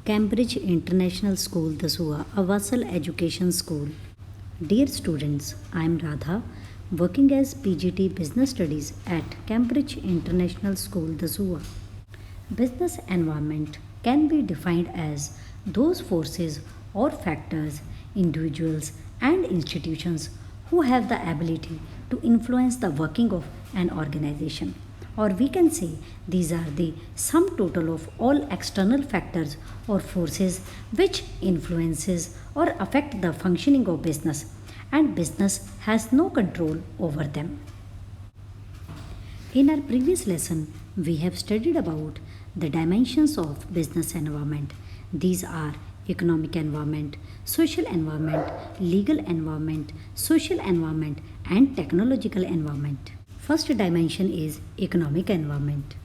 Cambridge International School, Dasua, a Vassal Education School. Dear students, I am Radha, working as PGT Business Studies at Cambridge International School, Dasua. Business environment can be defined as those forces or factors, individuals, and institutions who have the ability to influence the working of an organization. Or we can say these are the sum total of all external factors or forces which influences or affect the functioning of business, and business has no control over them. In our previous lesson, we have studied about the dimensions of business environment. These are economic environment, social environment, legal environment, social environment, and technological environment. First dimension is economic environment.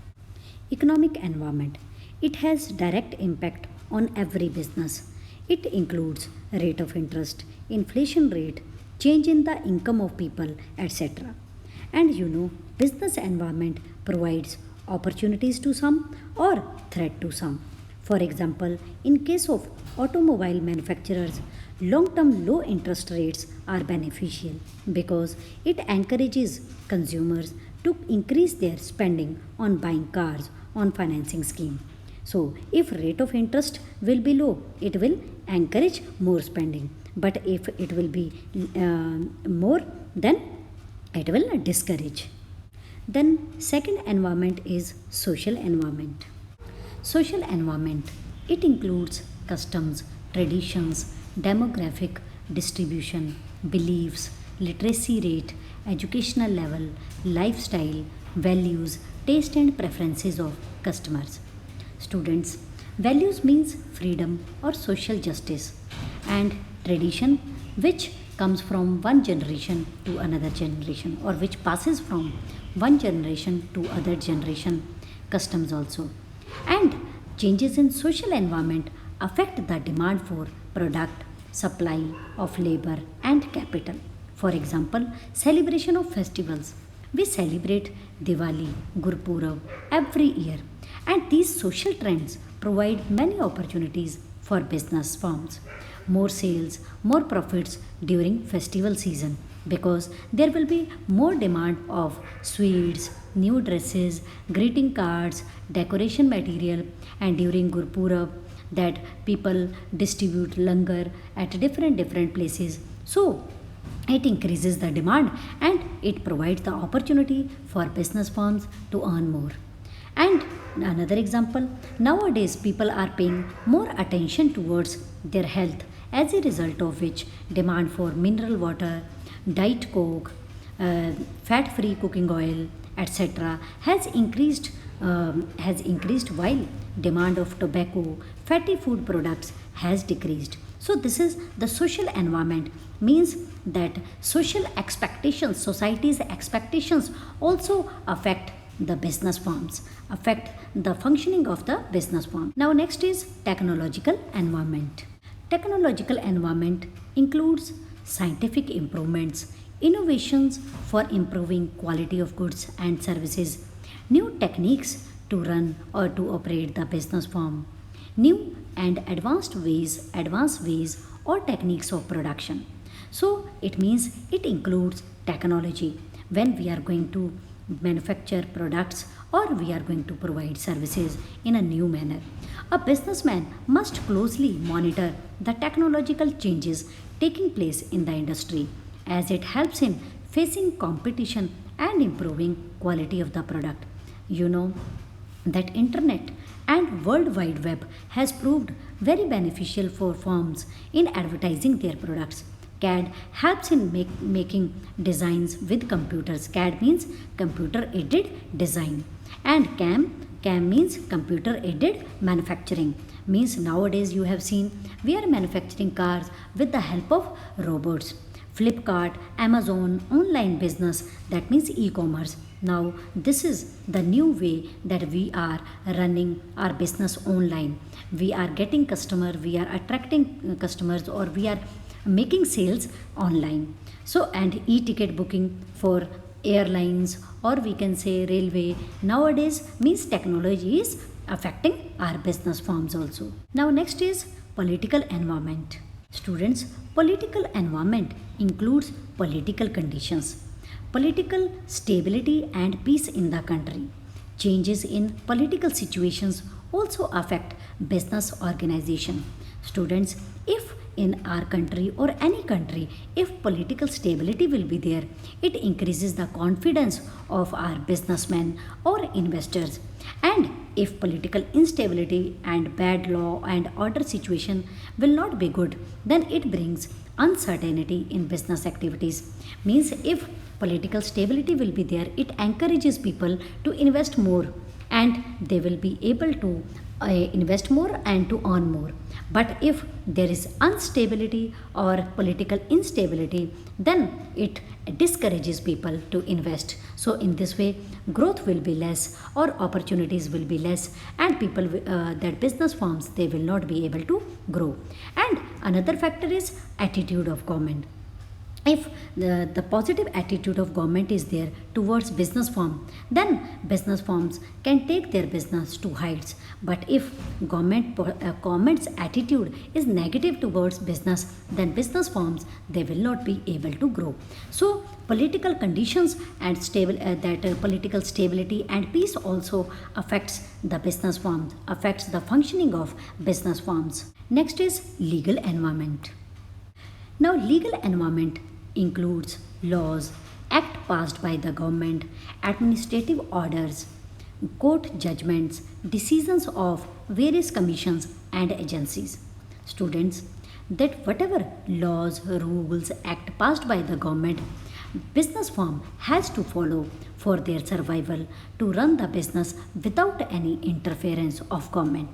Economic environment. It has direct impact on every business. It includes rate of interest, inflation rate, change in the income of people, etc. And business environment provides opportunities to some or threat to some. For example, in case of automobile manufacturers, long-term low interest rates are beneficial because it encourages consumers to increase their spending on buying cars on financing scheme. So, if rate of interest will be low, it will encourage more spending. But if it will be more, then it will discourage. Then second environment is social environment. Social environment, it includes customs, traditions, demographic distribution, beliefs, literacy rate, educational level, lifestyle, values, taste and preferences of customers. Students, values means freedom or social justice, and tradition which comes from one generation to another generation, or which passes from one generation to other generation, customs also. And changes in social environment affect the demand for product, supply of labor and capital. For example, celebration of festivals. We celebrate Diwali, Gurpurab every year, and these social trends provide many opportunities for business firms. More sales, more profits during festival season because there will be more demand of sweets, new dresses, greeting cards, decoration material, and during Gurpurab that people distribute langar at different places. So it increases the demand and it provides the opportunity for business firms to earn more. And another example, nowadays people are paying more attention towards their health, as a result of which demand for mineral water, diet coke, fat free cooking oil, etc. Has increased while demand of tobacco, fatty food products has decreased. So this is the social environment, means that social expectations, society's expectations also affect the business firms, affect the functioning of the business firm. Now next is technological environment. Technological environment includes scientific improvements, innovations for improving quality of goods and services, new techniques to run or to operate the business firm, new and advanced ways or techniques of production. So it means it includes technology when we are going to manufacture products or we are going to provide services in a new manner. A businessman must closely monitor the technological changes taking place in the industry as it helps him facing competition and improving quality of the product. You know that internet and world wide web has proved very beneficial for firms in advertising their products. CAD helps in making designs with computers. CAD means computer aided design, and CAM means computer aided manufacturing. Means nowadays you have seen we are manufacturing cars with the help of robots. Flipkart, Amazon, online business, that means e-commerce. Now this is the new way that we are running our business online. We are getting customer, we are attracting customers, or we are making sales online. So and e-ticket booking for airlines, or we can say railway, nowadays means technology is affecting our business forms also. Now next is political environment. Students, political environment includes political conditions, political stability and peace in the country. Changes in political situations also affect business organization. Students, if in our country or any country, if political stability will be there, it increases the confidence of our businessmen or investors. And if political instability and bad law and order situation will not be good, then it brings uncertainty in business activities. Means if political stability will be there, it encourages people to invest more, and they will be able to invest more and to earn more. But if there is instability or political instability, then it discourages people to invest. So in this way, growth will be less or opportunities will be less, and people that business firms, they will not be able to grow. And another factor is attitude of government. If the positive attitude of government is there towards business firm, then business firms can take their business to heights. But if government's attitude is negative towards business, then business firms, they will not be able to grow. So political conditions and political stability and peace also affects the business firms, affects the functioning of business firms. Next is legal environment. Now, legal environment includes laws, act passed by the government, administrative orders, court judgments, decisions of various commissions and agencies. Students, that whatever laws, rules, act passed by the government, business firm has to follow for their survival, to run the business without any interference of government.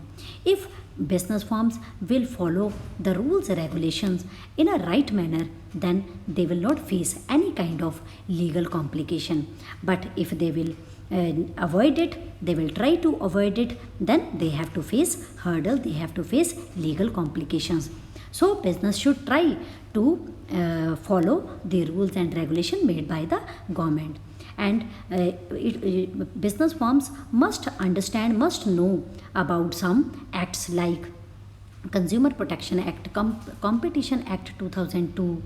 If business firms will follow the rules and regulations in a right manner, then they will not face any kind of legal complication. But if they will avoid it, they will try to avoid it, then they have to face hurdle, they have to face legal complications. So business should try to follow the rules and regulation made by the government. And business firms must understand, must know about some acts like Consumer Protection Act, Competition Act 2002,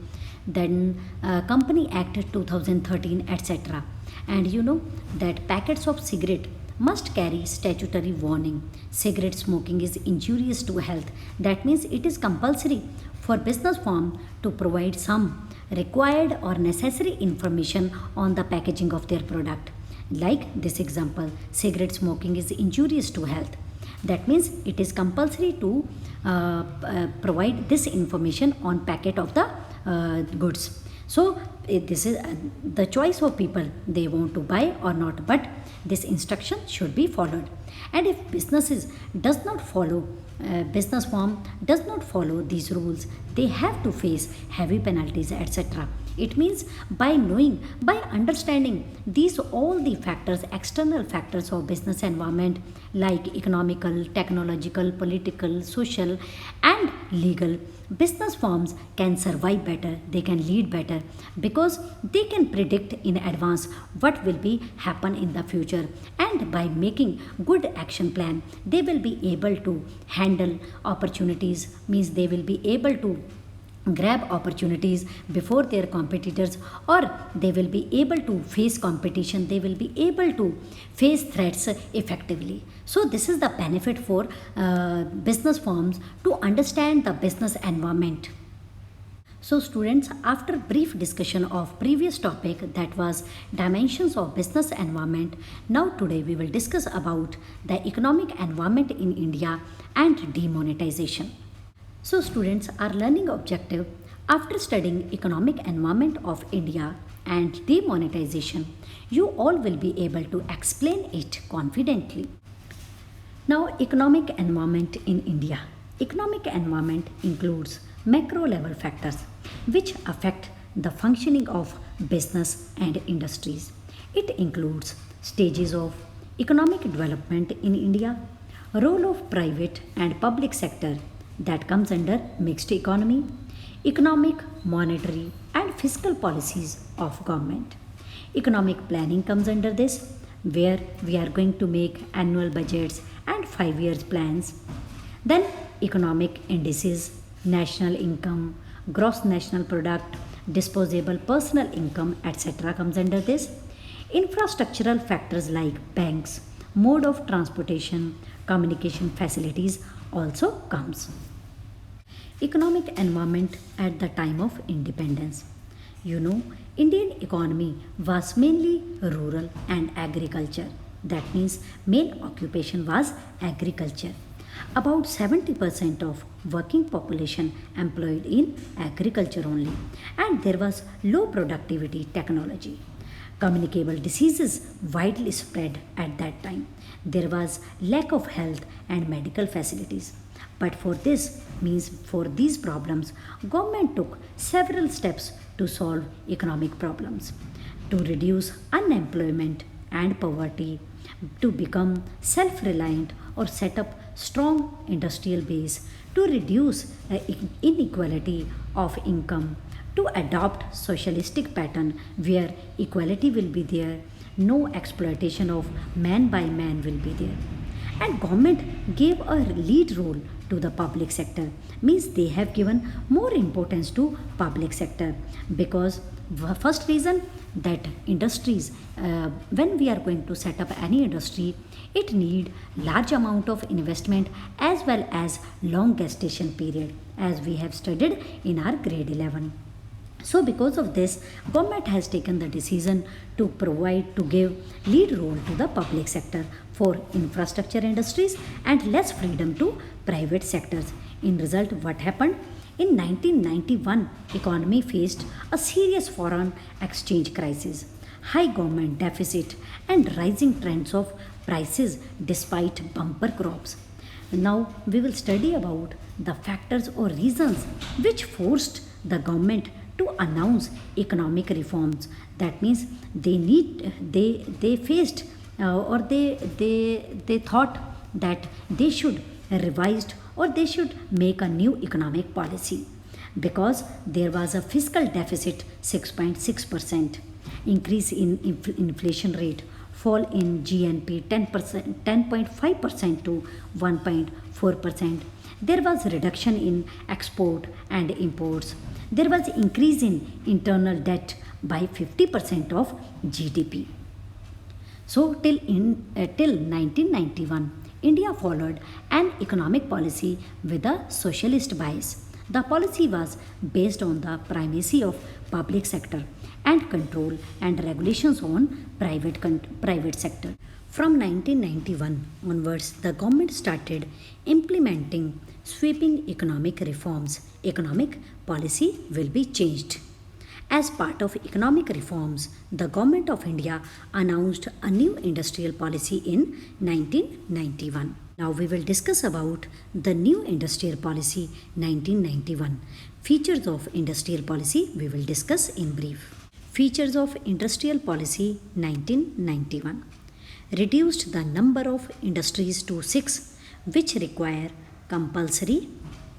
then Company Act 2013, etc. And you know that packets of cigarette must carry statutory warning. Cigarette smoking is injurious to health. That means it is compulsory for business firm to provide some required or necessary information on the packaging of their product. Like this example, cigarette smoking is injurious to health. That means it is compulsory to provide this information on packet of the goods. So this is the choice of people, they want to buy or not, but this instruction should be followed. And if businesses does not follow, business firm does not follow these rules, they have to face heavy penalties, etc. It means by knowing, by understanding these all the factors, external factors of business environment like economical, technological, political, social and legal, business firms can survive better, they can lead better, because they can predict in advance what will be happen in the future, and by making good action plan, they will be able to handle opportunities, means they will be able to grab opportunities before their competitors, or they will be able to face competition, they will be able to face threats effectively. So this is the benefit for business firms to understand the business environment. So students, after brief discussion of previous topic, that was dimensions of business environment, now today we will discuss about the economic environment in India and demonetization. So students, our learning objective after studying economic environment of India and demonetization, you all will be able to explain it confidently. Now, economic environment in India. Economic environment includes macro level factors which affect the functioning of business and industries. It includes stages of economic development in India, role of private and public sector, that comes under mixed economy, economic, monetary and fiscal policies of government. Economic planning comes under this, where we are going to make annual budgets and 5 years plans. Then economic indices, national income, gross national product, disposable personal income, etc. comes under this. Infrastructural factors like banks, mode of transportation, communication facilities also comes. Economic environment at the time of independence. You know, Indian economy was mainly rural and agriculture. That means main occupation was agriculture. About 70% of working population employed in agriculture only, and there was low productivity technology. Communicable diseases widely spread at that time. There was lack of health and medical facilities. But for this means for these problems, government took several steps to solve economic problems, to reduce unemployment and poverty, to become self-reliant or set up strong industrial base, to reduce inequality of income, to adopt socialistic pattern where equality will be there, no exploitation of man by man will be there. And government gave a lead role to the public sector, means they have given more importance to public sector, because first reason that industries, when we are going to set up any industry, it need large amount of investment as well as long gestation period, as we have studied in our grade 11. So because of this, government has taken the decision to provide, to give lead role to the public sector for infrastructure industries and less freedom to private sectors. In result, what happened? In 1991, economy faced a serious foreign exchange crisis, high government deficit and rising trends of prices despite bumper crops. Now we will study about the factors or reasons which forced the government to announce economic reforms. That means they faced or they thought that they should revised or they should make a new economic policy, because there was a fiscal deficit 6.6%, increase in inflation rate, fall in GNP 10.5% to 1.4%. There was reduction in export and imports. There was increase in internal debt by 50% of GDP. So till 1991, India followed an economic policy with a socialist bias. The policy was based on the primacy of public sector and control and regulations on private sector. From 1991 onwards, the government started implementing sweeping economic reforms. Economic policy will be changed. As part of economic reforms, the Government of India announced a new industrial policy in 1991. Now we will discuss about the new industrial policy 1991. Features of industrial policy we will discuss in brief. Features of industrial policy 1991. Reduced the number of industries to 6 which require compulsory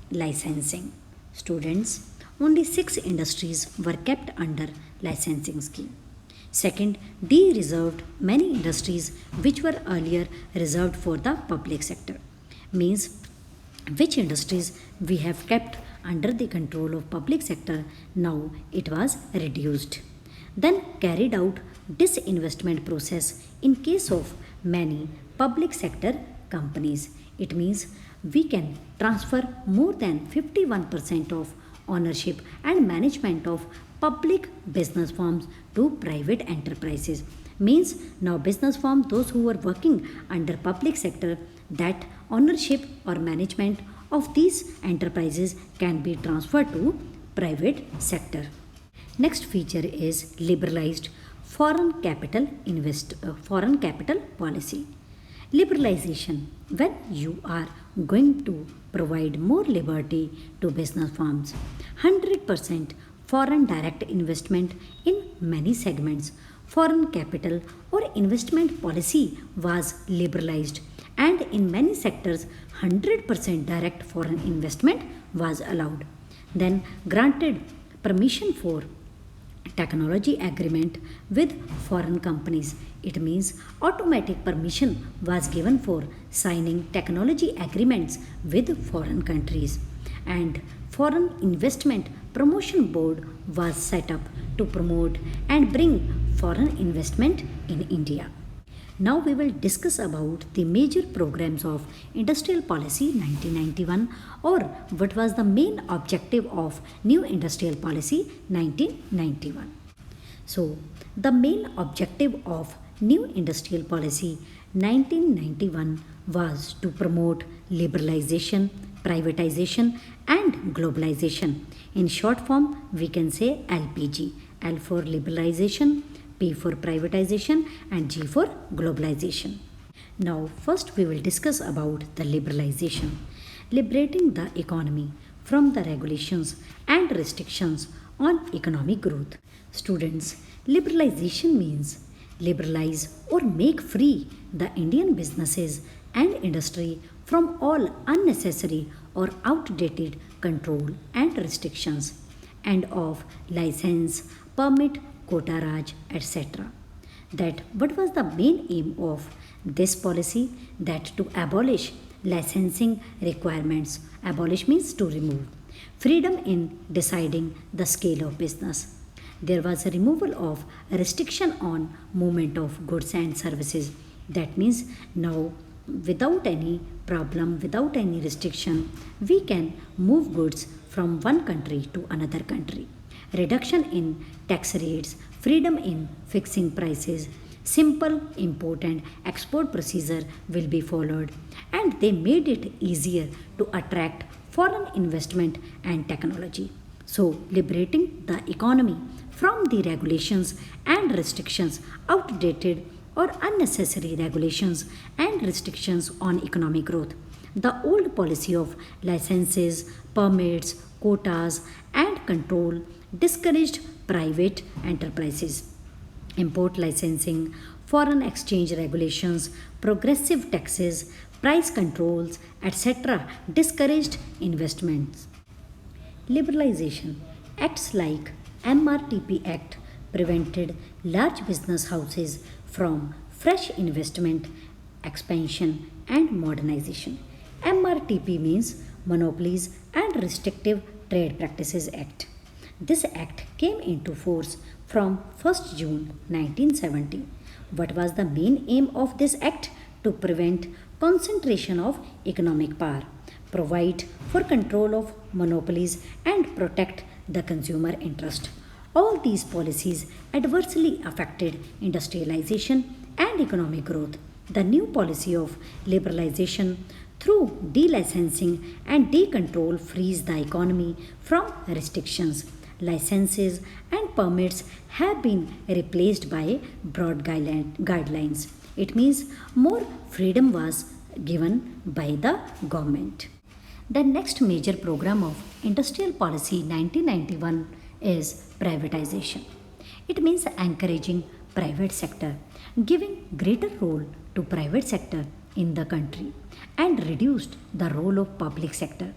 licensing. Students, only 6 industries were kept under licensing scheme. Second, de-reserved many industries which were earlier reserved for the public sector. Means which industries we have kept under the control of public sector, now it was reduced. Then carried out disinvestment process in case of many public sector companies. It means we can transfer more than 51% of ownership and management of public business firms to private enterprises. Means now business firms, those who were working under public sector, that ownership or management of these enterprises can be transferred to private sector. Next feature is liberalized foreign capital policy. Liberalization, when you are going to provide more liberty to business firms. 100% foreign direct investment in many segments. Foreign capital or investment policy was liberalized, and in many sectors 100% direct foreign investment was allowed. Then granted permission for technology agreement with foreign companies. It means automatic permission was given for signing technology agreements with foreign countries. And foreign investment promotion board was set up to promote and bring foreign investment in India. Now we will discuss about the major programs of Industrial Policy 1991, or what was the main objective of New Industrial Policy 1991. So the main objective of New Industrial Policy 1991 was to promote liberalization, privatization and globalization. In short form, we can say LPG. L for liberalization, P for privatization and G for globalization. Now first we will discuss about the liberalization. Liberating the economy from the regulations and restrictions on economic growth. Students, liberalization means liberalize or make free the Indian businesses and industry from all unnecessary or outdated control and restrictions and of license, permit, quota raj, etc. That what was the main aim of this policy? That to abolish licensing requirements. Abolish means to remove. Freedom in deciding the scale of business. There was a removal of restriction on movement of goods and services. That means now without any problem, without any restriction, we can move goods from one country to another country. Reduction in tax rates, freedom in fixing prices, simple import and export procedure will be followed, and they made it easier to attract foreign investment and technology. So, liberating the economy from the regulations and restrictions, outdated or unnecessary regulations and restrictions on economic growth. The old policy of licenses, permits, quotas, and control discouraged private enterprises. Import licensing, foreign exchange regulations, progressive taxes, price controls, etc. discouraged investments. Liberalization acts like MRTP Act prevented large business houses from fresh investment, expansion and modernization. MRTP means Monopolies and Restrictive Trade Practices Act. This act came into force from 1st June 1970. What was the main aim of this act? To prevent concentration of economic power, provide for control of monopolies and protect the consumer interest. All these policies adversely affected industrialization and economic growth. The new policy of liberalization through delicensing and decontrol frees the economy from restrictions. Licenses and permits have been replaced by broad guidelines. It means more freedom was given by the government. The next major program of Industrial Policy 1991 is privatization. It means encouraging private sector, giving greater role to private sector in the country and reduced the role of public sector.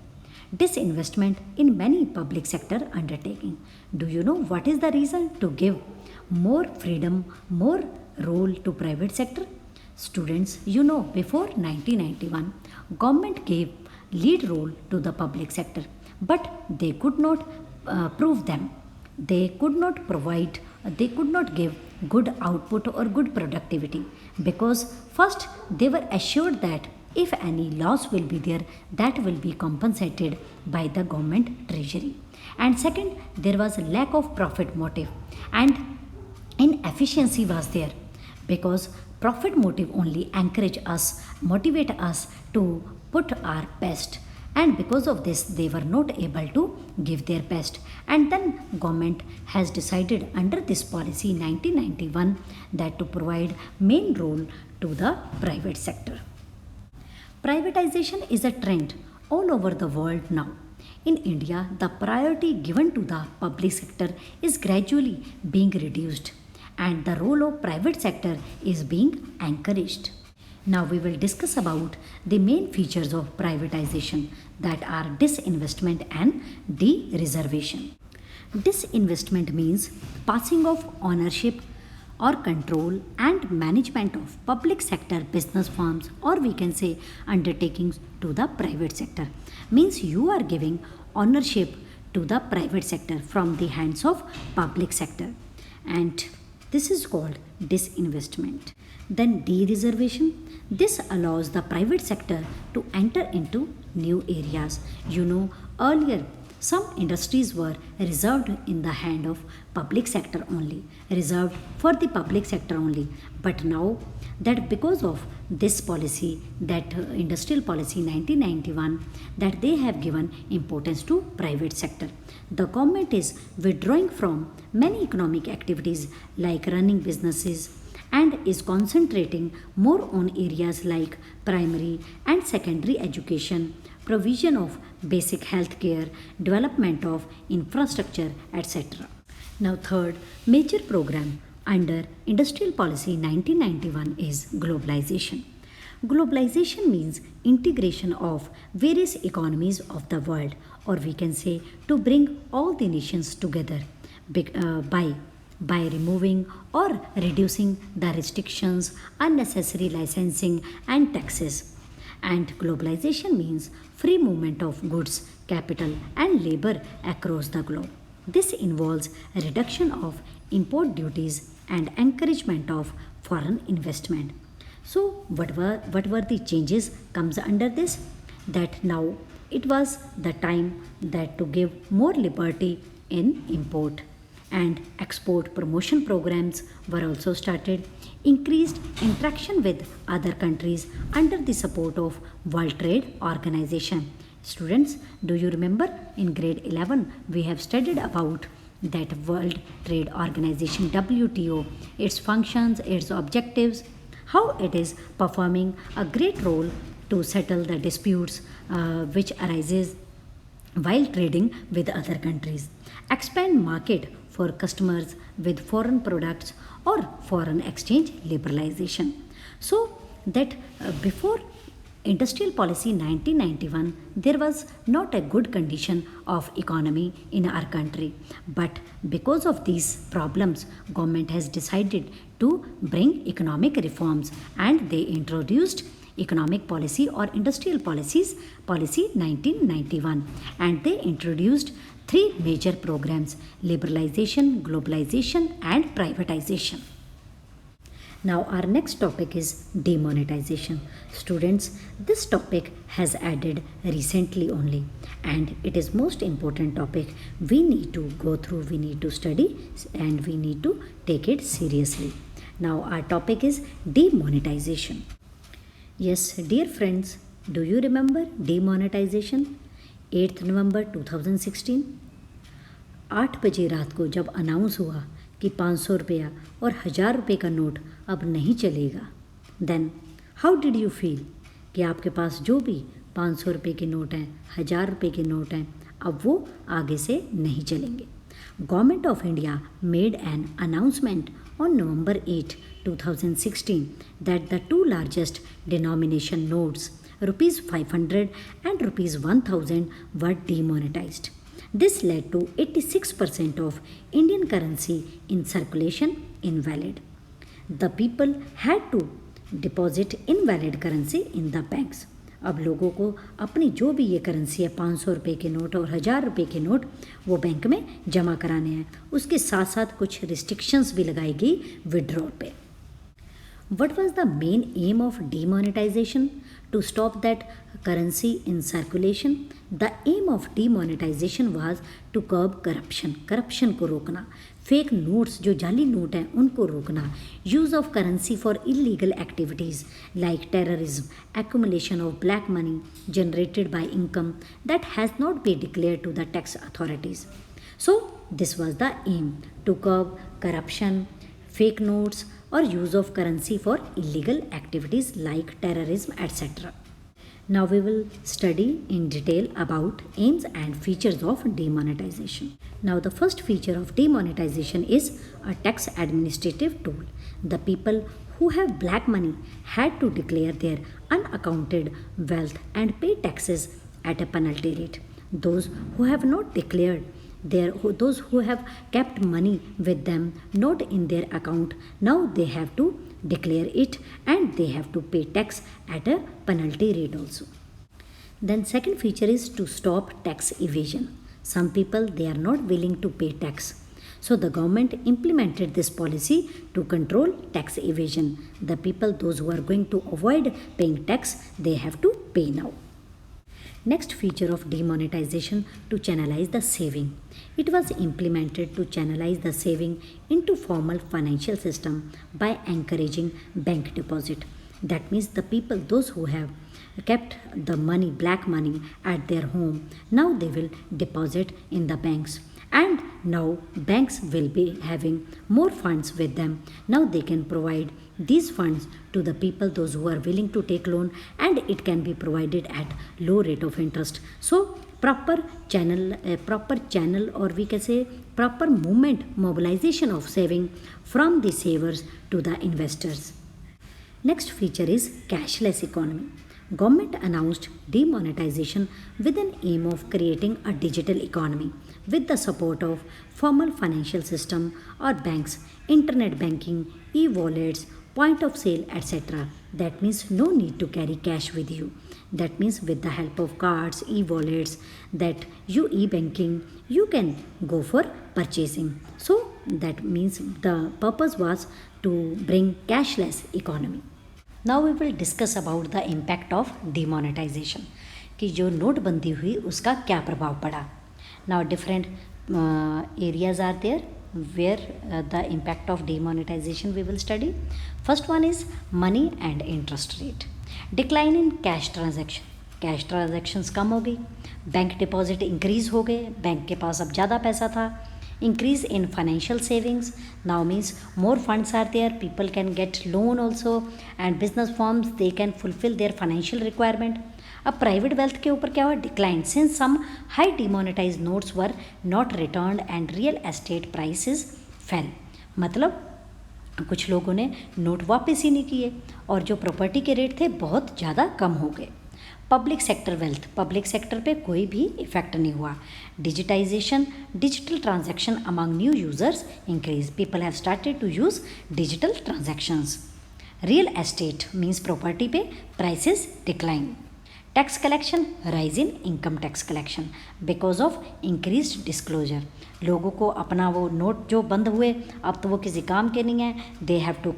Disinvestment in many public sector undertaking. Do you know what is the reason to give more freedom, more role to private sector? Students, you know before 1991, government gave lead role to the public sector, but they could not prove them. They could not provide, they could not give good output or good productivity, because first they were assured that if any loss will be there, that will be compensated by the government treasury. And second, there was a lack of profit motive and inefficiency was there, because profit motive only encourage us, motivate us to put our best, and because of this they were not able to give their best. And then government has decided under this policy 1991 that to provide main role to the private sector. Privatization is a trend all over the world now. In India, the priority given to the public sector is gradually being reduced and the role of private sector is being encouraged. Now we will discuss about the main features of privatization, that are disinvestment and de-reservation. Disinvestment means passing of ownership or control and management of public sector business firms, or we can say undertakings, to the private sector. Means you are giving ownership to the private sector from the hands of public sector, and this is called disinvestment. Then de-reservation, this allows the private sector to enter into new areas. Earlier some industries were reserved in the hand of public sector only, reserved for the public sector only. But now that because of this policy, that industrial policy 1991, that they have given importance to private sector. The government is withdrawing from many economic activities like running businesses and is concentrating more on areas like primary and secondary education, provision of basic health care, development of infrastructure, etc. Now, third major program under Industrial Policy 1991 is globalization. Globalization means integration of various economies of the world, or we can say to bring all the nations together by removing or reducing the restrictions, unnecessary licensing, and taxes. And globalization means free movement of goods, capital, and labor across the globe. This involves a reduction of import duties and encouragement of foreign investment. So, what were the changes comes under this? That now it was the time that to give more liberty in import, and export promotion programs were also started, increased interaction with other countries under the support of World Trade Organization. Students, do you remember in grade 11 we have studied about that World Trade Organization, WTO, its functions, its objectives, how it is performing a great role to settle the disputes which arises while trading with other countries, expand market for customers with foreign products, or foreign exchange liberalization. So that before Industrial Policy 1991, there was not a good condition of economy in our country. But because of these problems, government has decided to bring economic reforms, and they introduced economic policy or industrial policy 1991, and they introduced three major programs: liberalization, globalization, and privatization. Now, our next topic is demonetization. Students, this topic has added recently only, and it is most important topic. We need to go through, we need to study, and we need to take it seriously. Now, our topic is demonetization. Yes, dear friends, do you remember demonetization? 8th November 2016, 8 बजे रात को जब announce हुआ कि 500 रुपया और 1000 रुपये का नोट अब नहीं चलेगा, then how did you feel कि आपके पास जो भी 500 रुपये के नोट हैं, 1000 रुपये के नोट हैं, अब वो आगे से नहीं चलेंगे. Government of India made an announcement on November 8, 2016 that the two largest denomination notes, rupees 500 and rupees 1000, were demonetized. This led to 86% of Indian currency in circulation invalid. The people had to deposit invalid currency in the banks. अब लोगों को अपनी जो भी ये currency है, 500 रुपये के नोट और 1000 रुपये के नोट, वो बैंक में जमा कराने हैं. उसके साथ साथ कुछ रिस्ट्रिक्शंस भी लगाई गई विड्रॉल पे. What was the main aim of demonetization? To stop that currency in circulation. The aim of demonetization was to curb corruption. Corruption को रोकना. Fake notes जो जाली नोट हैं उनको रोकना. Use of currency for illegal activities like terrorism, accumulation of black money generated by income that has not been declared to the tax authorities. So this was the aim, to curb corruption, fake notes, or use of currency for illegal activities like terrorism, etc. Now we will study in detail about aims and features of demonetization. Now the first feature of demonetization is a tax administrative tool. The people who have black money had to declare their unaccounted wealth and pay taxes at a penalty rate. Those who have not declared those who have kept money with them not in their account, now they have to declare it and they have to pay tax at a penalty rate also. Then second feature is to stop tax evasion. Some people they are not willing to pay tax. So the government implemented this policy to control tax evasion. The people those who are going to avoid paying tax they have to pay now. Next feature of demonetization to channelize the saving. It was implemented to channelize the saving into formal financial system by encouraging bank deposit. That means the people those who have kept the money, black money at their home, now they will deposit in the banks. And now banks will be having more funds with them. Now they can provide these funds to the people those who are willing to take loan, and it can be provided at low rate of interest. So proper channel or we can say proper movement, mobilization of saving from the savers to the investors. Next feature is cashless economy. Government announced demonetization with an aim of creating a digital economy with the support of formal financial system or banks, internet banking, e-wallets, point of sale, etc. That means no need to carry cash with you. That means with the help of cards, e-wallets, that you e-banking, you can go for purchasing. So that means the purpose was to bring cashless economy. Now we will discuss about the impact of demonetization कि जो नोटबंदी हुई उसका क्या प्रभाव पड़ा. Now different areas are there where the impact of demonetization we will study. First one is money and interest rate. Decline in cash transaction. Cash transactions कम हो गई, बैंक डिपॉजिट इंक्रीज़ हो गए, बैंक के पास अब ज़्यादा पैसा था. Increase in financial savings now means more funds are there, people can get loan also, and business firms they can fulfill their financial requirement. अब प्राइवेट वेल्थ के ऊपर क्या हुआ, decline since some high demonetized notes were not return and real estate prices fell. मतलब कुछ लोगों ने note वापस ही नहीं किए और जो प्रॉपर्टी के रेट थे बहुत ज़्यादा कम हो गए. Public sector wealth, public sector पे कोई भी इफेक्ट नहीं हुआ. Digitization, digital transaction among new users increase, people have started to use digital transactions. Real estate means property पे prices decline. Tax collection, rise in income tax collection because of increased disclosure. लोगों को अपना वो note जो बंद हुए अब तो वो किसी काम के नहीं है, they have to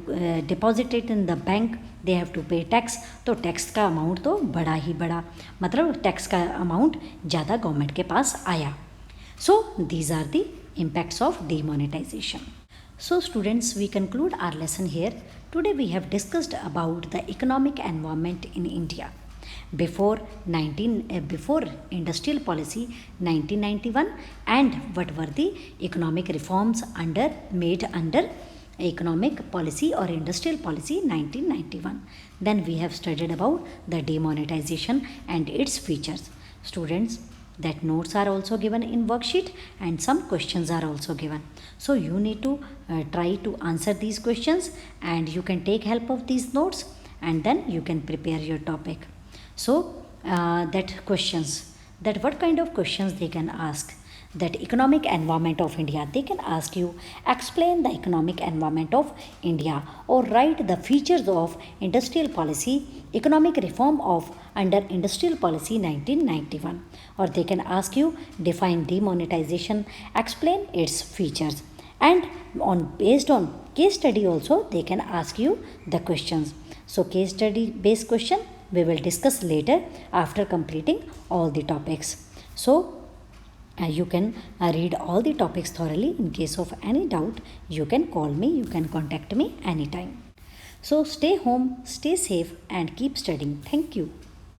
deposit it in the bank, they have to pay tax. तो टैक्स का अमाउंट तो बड़ा ही बड़ा, मतलब टैक्स का अमाउंट ज़्यादा गवर्नमेंट के पास आया. So these are the impacts of demonetization. So students, we conclude our lesson here. Today we have discussed about the economic environment in India before industrial policy 1991 and what were the economic reforms made under economic policy or industrial policy 1991. Then we have studied about the demonetization and its features. Students, that notes are also given in worksheet and some questions are also given. So you need to try to answer these questions and you can take help of these notes and then you can prepare your topic. So that questions, that what kind of questions they can ask, that economic environment of India, they can ask you explain the economic environment of India or write the features of industrial policy, economic reform of under industrial policy 1991, or they can ask you define demonetization, explain its features, and based on case study also they can ask you the questions. So case study based question we will discuss later after completing all the topics. So you can read all the topics thoroughly. In case of any doubt, you can call me, you can contact me anytime. So stay home, stay safe and keep studying. Thank you.